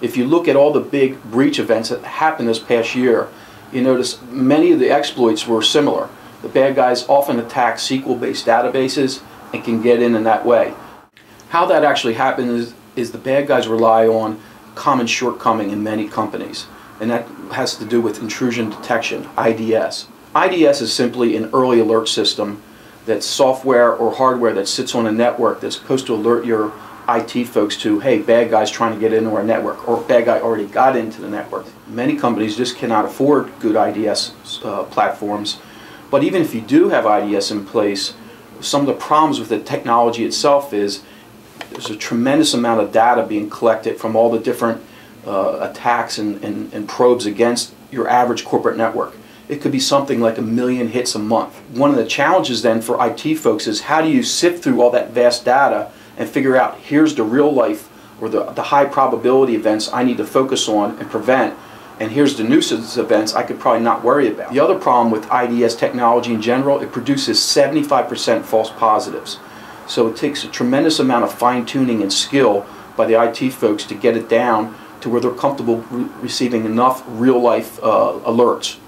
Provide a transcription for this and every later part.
If you look at all the big breach events that happened this past year, you notice many of the exploits were similar. The bad guys often attack SQL-based databases and can get in that way. How that actually happens is the bad guys rely on common shortcoming in many companies, and that has to do with intrusion detection, IDS. IDS is simply an early alert system that's software or hardware that sits on a network that's supposed to alert your IT folks to, hey, bad guy's trying to get into our network, or bad guy already got into the network. Many companies just cannot afford good IDS platforms, but even if you do have IDS in place, some of the problems with the technology itself is there's a tremendous amount of data being collected from all the different attacks and probes against your average corporate network. It could be something like 1 million hits a month. One of the challenges then for IT folks is how do you sift through all that vast data and figure out here's the real life or the high probability events I need to focus on and prevent, and here's the nuisance events I could probably not worry about. The other problem with IDS technology in general, it produces 75% false positives. So it takes a tremendous amount of fine-tuning and skill by the IT folks to get it down to where they're comfortable receiving enough real-life alerts,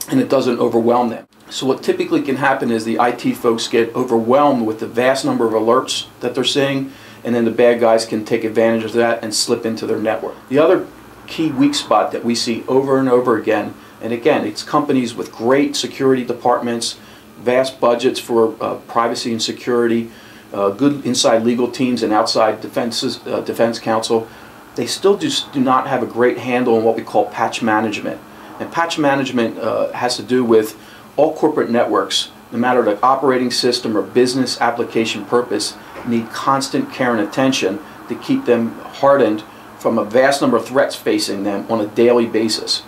and it doesn't overwhelm them. So what typically can happen is the IT folks get overwhelmed with the vast number of alerts that they're seeing, and then the bad guys can take advantage of that and slip into their network. The other key weak spot that we see over and over again, and again, it's companies with great security departments, vast budgets for privacy and security, good inside legal teams and outside defense counsel, they still just do not have a great handle on what we call patch management. And patch management has to do with all corporate networks, no matter the operating system or business application purpose, need constant care and attention to keep them hardened from a vast number of threats facing them on a daily basis.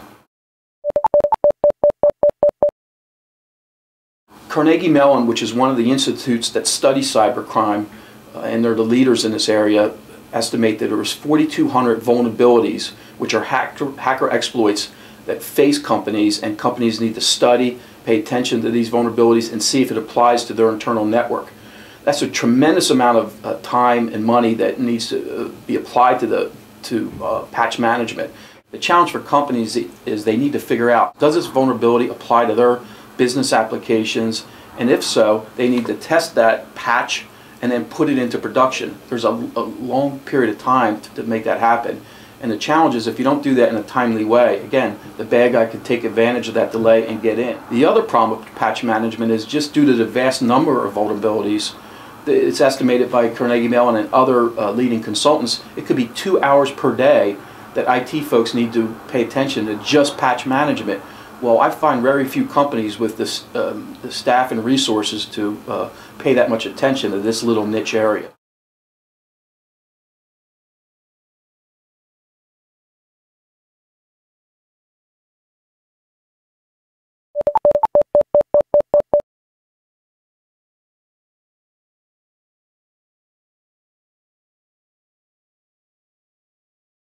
Carnegie Mellon, which is one of the institutes that study cybercrime, and they're the leaders in this area, estimate that there was 4,200 vulnerabilities, which are hacker exploits that face companies, and companies need to study, pay attention to these vulnerabilities, and see if it applies to their internal network. That's a tremendous amount of time and money that needs to be applied to patch management. The challenge for companies is they need to figure out, does this vulnerability apply to their business applications? And if so, they need to test that patch and then put it into production. There's a long period of time to make that happen. And the challenge is if you don't do that in a timely way, again, the bad guy could take advantage of that delay and get in. The other problem with patch management is just due to the vast number of vulnerabilities, it's estimated by Carnegie Mellon and other leading consultants, it could be 2 hours per day that IT folks need to pay attention to just patch management. Well, I find very few companies with the staff and resources to pay that much attention to this little niche area.